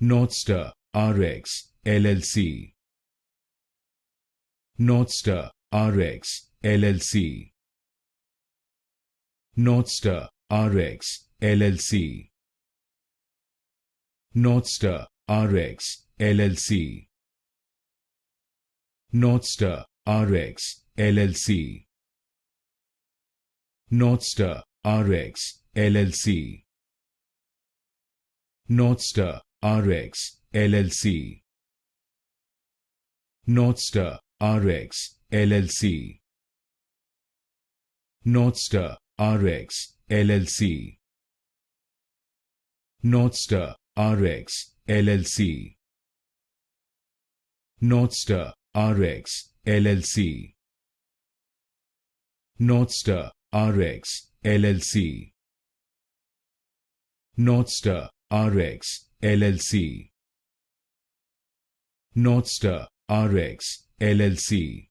NorthStar Rx LLC. NorthStar Rx LLC. NorthStar Rx LLC. NorthStar Rx LLC. NorthStar Rx LLC. NorthStar Rx LLC. NorthStar Rx LLC. NorthStar Rx LLC. NorthStar Rx LLC. NorthStar Rx LLC. NorthStar Rx LLC. NorthStar Rx LLC. NorthStar Rx LLC. NorthStar Rx LLC.